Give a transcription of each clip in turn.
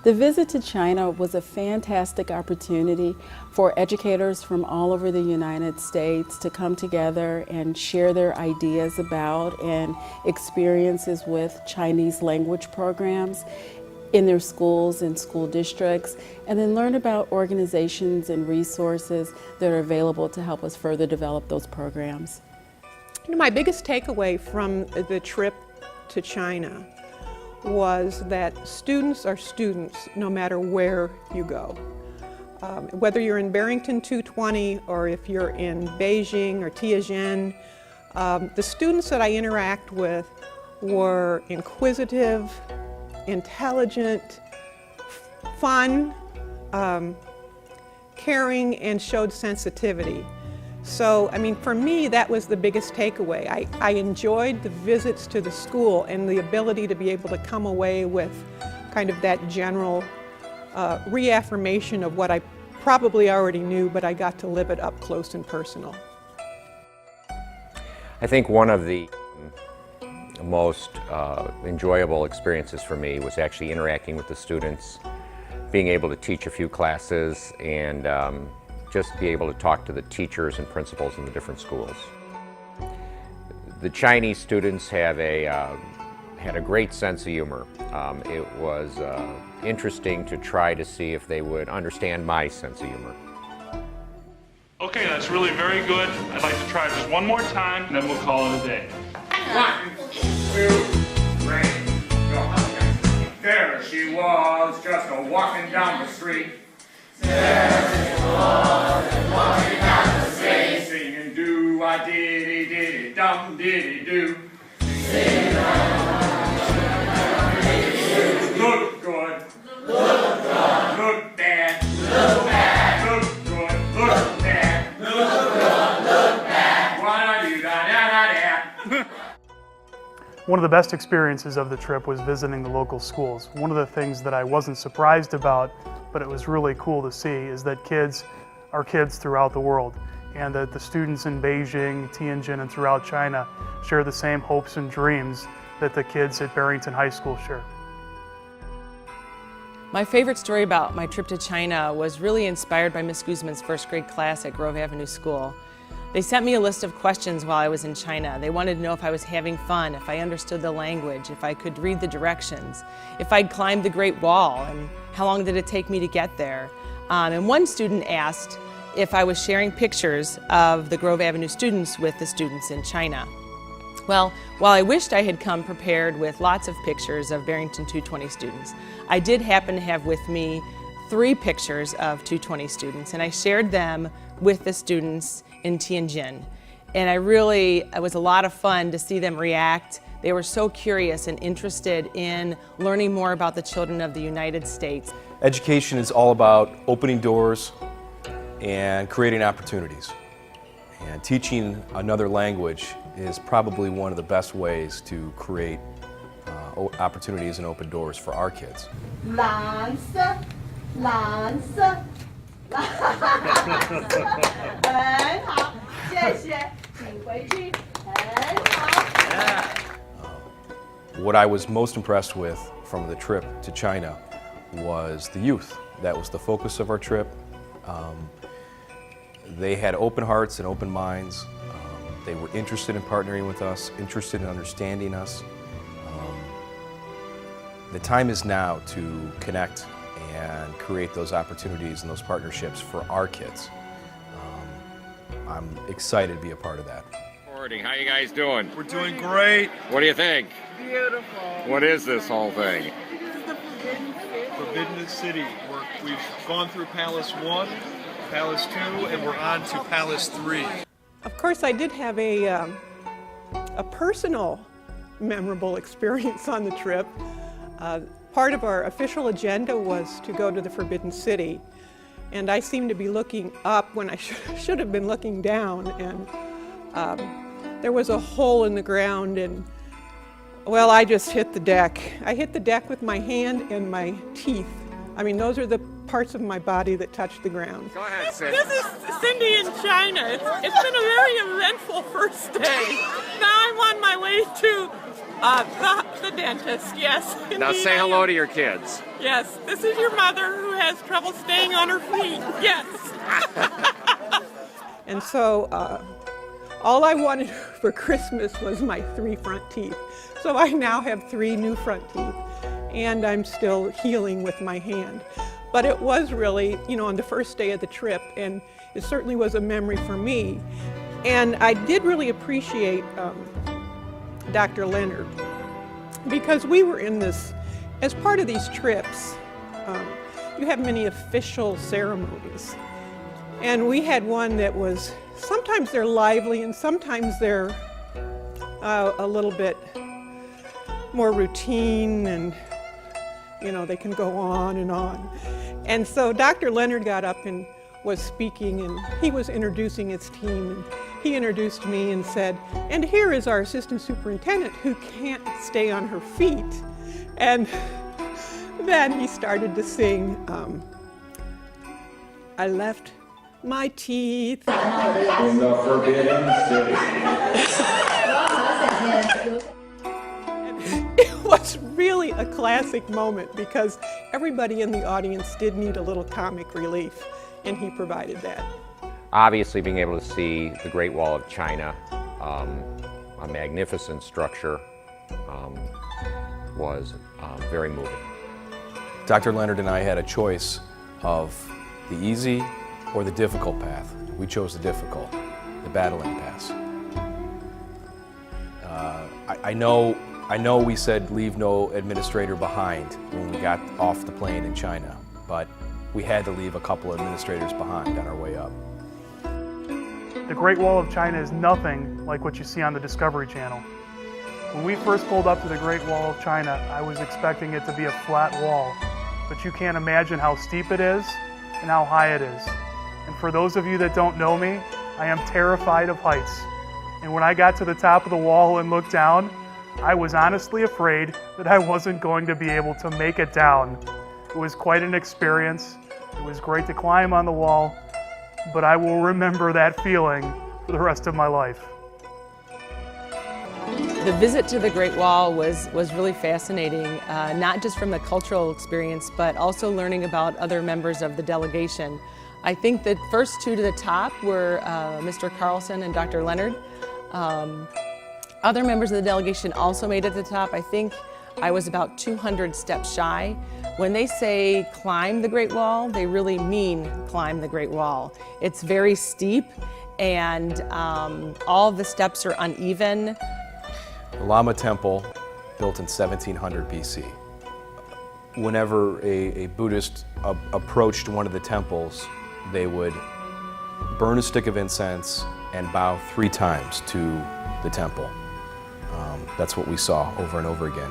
The visit to China was a fantastic opportunity for educators from all over the United States to come together and share their ideas about and experiences with Chinese language programs in their schools and school districts, and then learn about organizations and resources that are available to help us further develop those programs. My biggest takeaway from the trip to China was that students are students no matter where you go. Whether you're in Barrington 220 or if you're in Beijing or Tianjin, the students that I interact with were inquisitive, intelligent, fun, caring, and showed sensitivity. So, for me, that was the biggest takeaway. I enjoyed the visits to the school and the ability to be able to come away with kind of that general reaffirmation of what I probably already knew, but I got to live it up close and personal. I think one of the most enjoyable experiences for me was actually interacting with the students, being able to teach a few classes, and just be able to talk to the teachers and principals in the different schools. The Chinese students have had a great sense of humor. It was interesting to try to see if they would understand my sense of humor. Okay, that's really very good. I'd like to try this one more time, and then we'll call it a day. 1, 2, 3, go. There she was, just walking down the street. There she was, walking down the street. Singing do-a-diddy-diddy-dum diddy-do. Singing look good, look good, look bad, look bad, look good, look bad, look good, look bad. Wa-da-do-da-da-da-da. One of the best experiences of the trip was visiting the local schools. One of the things that I wasn't surprised about, but it was really cool to see, is that kids are kids throughout the world, and that the students in Beijing, Tianjin, and throughout China share the same hopes and dreams that the kids at Barrington High School share. My favorite story about my trip to China was really inspired by Miss Guzman's first grade class at Grove Avenue School. They sent me a list of questions while I was in China. They wanted to know if I was having fun, if I understood the language, if I could read the directions, if I'd climbed the Great Wall, and how long did it take me to get there. And one student asked if I was sharing pictures of the Grove Avenue students with the students in China. Well, while I wished I had come prepared with lots of pictures of Barrington 220 students, I did happen to have with me 3 pictures of 220 students, and I shared them with the students in Tianjin. And it was a lot of fun to see them react. They were so curious and interested in learning more about the children of the United States. Education is all about opening doors and creating opportunities. And teaching another language is probably one of the best ways to create opportunities and open doors for our kids. 蓝色，蓝色，很好，谢谢，请回去，很好。 What I was most impressed with from the trip to China was the youth. That was the focus of our trip. They had open hearts and open minds. They were interested in partnering with us, interested in understanding us. The time is now to connect and create those opportunities and those partnerships for our kids. I'm excited to be a part of that. How you guys doing? We're doing great. What do you think? Beautiful. What is this whole thing? This is the Forbidden City. We've gone through Palace 1, Palace 2, and we're on to Palace 3. Of course, I did have a personal memorable experience on the trip. Part of our official agenda was to go to the Forbidden City, and I seemed to be looking up when I should have been looking down, and there was a hole in the ground, and well, I just hit the deck. I hit the deck with my hand and my teeth. Those are the parts of my body that touch the ground. Go ahead, Sid. This is Cindy in China. It's been a very eventful first day. Now I'm on my way to The dentist, yes. Now Indeed, say I hello am. to your kids. Yes, this is your mother who has trouble staying on her feet. Yes. And so all I wanted for Christmas was my 3 front teeth. So I now have 3 new front teeth, and I'm still healing with my hand. But it was really, on the first day of the trip, and it certainly was a memory for me. And I did really appreciate Dr. Leonard, because we were in this, as part of these trips, you have many official ceremonies. And we had one that was, sometimes they're lively and sometimes they're a little bit more routine, and they can go on and on. And so Dr. Leonard got up and was speaking, and he was introducing his team, and he introduced me and said, and here is our assistant superintendent who can't stay on her feet. And then he started to sing, I left my teeth in the Forbidden City. It was really a classic moment because everybody in the audience did need a little comic relief, and he provided that. Obviously, being able to see the Great Wall of China, a magnificent structure, was very moving. Dr. Leonard and I had a choice of the easy or the difficult path. We chose the difficult, the battling pass. I know we said leave no administrator behind when we got off the plane in China, but we had to leave a couple of administrators behind on our way up. The Great Wall of China is nothing like what you see on the Discovery Channel. When we first pulled up to the Great Wall of China, I was expecting it to be a flat wall, but you can't imagine how steep it is and how high it is. And for those of you that don't know me, I am terrified of heights. And when I got to the top of the wall and looked down, I was honestly afraid that I wasn't going to be able to make it down. It was quite an experience. It was great to climb on the wall, but I will remember that feeling for the rest of my life. The visit to the Great Wall was really fascinating, not just from the cultural experience, but also learning about other members of the delegation. I think the first 2 to the top were Mr. Carlson and Dr. Leonard. Other members of the delegation also made it to the top. I think I was about 200 steps shy. When they say climb the Great Wall, they really mean climb the Great Wall. It's very steep, and all the steps are uneven. The Lama Temple, built in 1700 BC. Whenever a Buddhist approached one of the temples, they would burn a stick of incense and bow 3 times to the temple. That's what we saw over and over again.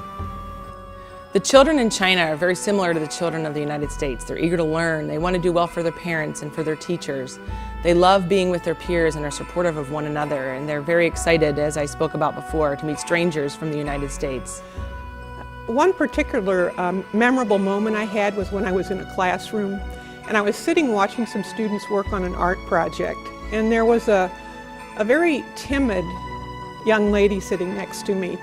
The children in China are very similar to the children of the United States. They're eager to learn. They want to do well for their parents and for their teachers. They love being with their peers and are supportive of one another, and they're very excited, as I spoke about before, to meet strangers from the United States. One particular memorable moment I had was when I was in a classroom, and I was sitting watching some students work on an art project, and there was a very timid young lady sitting next to me.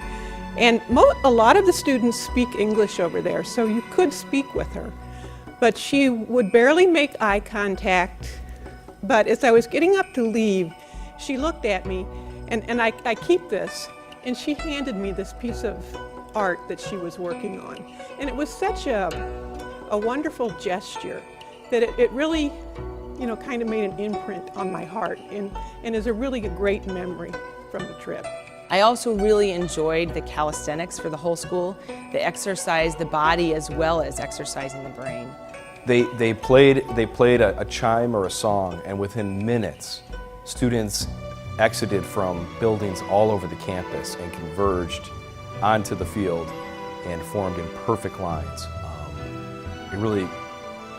And a lot of the students speak English over there, so you could speak with her. But she would barely make eye contact. But as I was getting up to leave, she looked at me, and I keep this, and she handed me this piece of art that she was working on. And it was such a wonderful gesture that it really, kind of made an imprint on my heart, and is a really great memory from the trip. I also really enjoyed the calisthenics for the whole school. They exercised the body as well as exercising the brain. They played a chime or a song, and within minutes, students exited from buildings all over the campus and converged onto the field and formed in perfect lines.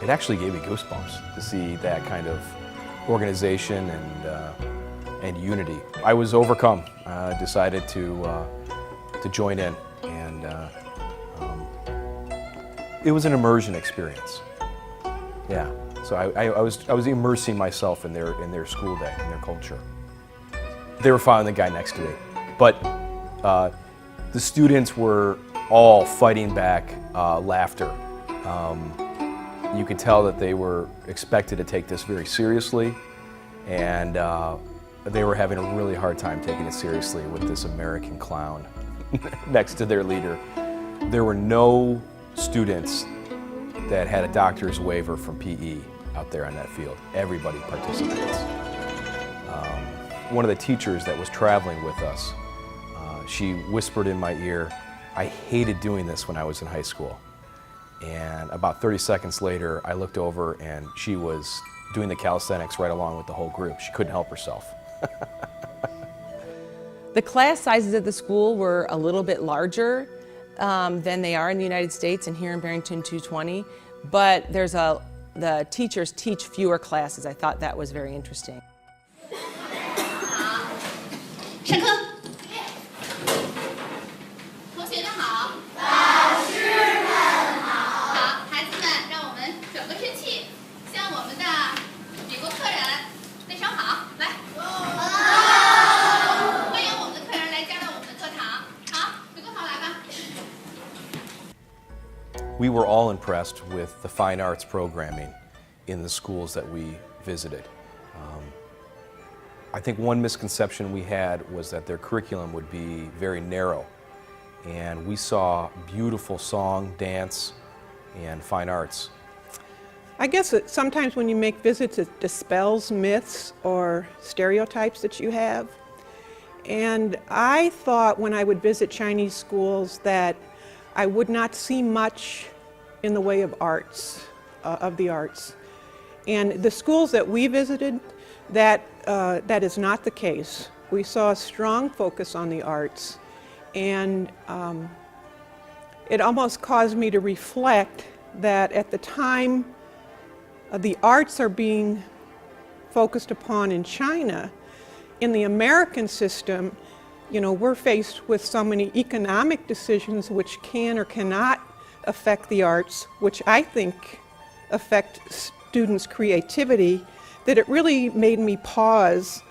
It actually gave me goosebumps to see that kind of organization and unity. I was overcome. Decided to join in, and it was an immersion experience. Yeah, so I was immersing myself in their school day, in their culture. They were following the guy next to me, but The students were all fighting back laughter. You could tell that they were expected to take this very seriously, and they were having a really hard time taking it seriously with this American clown next to their leader. There were no students that had a doctor's waiver from PE out there on that field. Everybody participates. One of the teachers that was traveling with us, she whispered in my ear, "I hated doing this when I was in high school." And about 30 seconds later, I looked over and she was doing the calisthenics right along with the whole group. She couldn't help herself. The class sizes at the school were a little bit larger than they are in the United States and here in Barrington 220, but the teachers teach fewer classes. I thought that was very interesting. 上课。同学们好。老师们好。好，孩子们，让我们转个身气，向我们的美国客人问声好，来。欢迎我们的客人来加入我们的课堂。好，回过头来吧。We were all impressed with the fine arts programming in the schools that we visited. I think one misconception we had was that their curriculum would be very narrow, and we saw beautiful song, dance, and fine arts. I guess that sometimes when you make visits, it dispels myths or stereotypes that you have. And I thought when I would visit Chinese schools that I would not see much in the way of arts, of the arts. And the schools that we visited, that is not the case. We saw a strong focus on the arts, and it almost caused me to reflect that at the time the arts are being focused upon in China, in the American system, you know, we're faced with so many economic decisions which can or cannot affect the arts, which I think affect students' creativity, that it really made me pause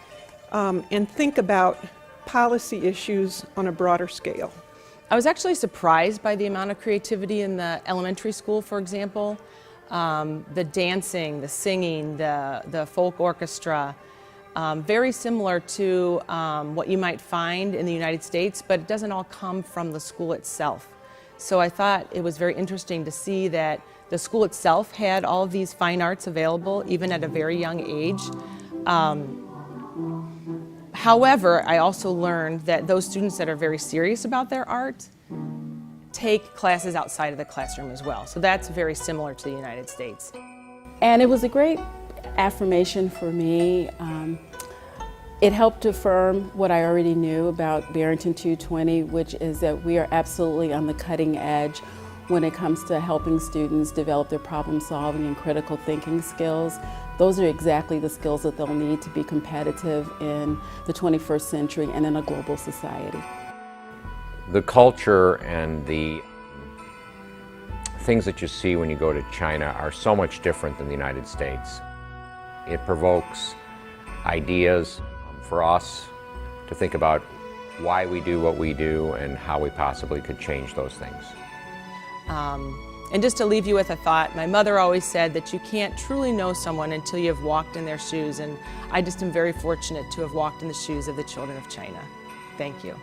and think about policy issues on a broader scale. I was actually surprised by the amount of creativity in the elementary school, for example. The dancing, the singing, the folk orchestra, very similar to what you might find in the United States, but it doesn't all come from the school itself. So I thought it was very interesting to see that the school itself had all of these fine arts available, even at a very young age. However, I also learned that those students that are very serious about their art take classes outside of the classroom as well. So that's very similar to the United States. And it was a great affirmation for me. It helped affirm what I already knew about Barrington 220, which is that we are absolutely on the cutting edge when it comes to helping students develop their problem solving and critical thinking skills. Those are exactly the skills that they'll need to be competitive in the 21st century and in a global society. The culture and the things that you see when you go to China are so much different than the United States. It provokes ideas for us to think about why we do what we do and how we possibly could change those things. And just to leave you with a thought, my mother always said that you can't truly know someone until you have walked in their shoes, and I just am very fortunate to have walked in the shoes of the children of China. Thank you.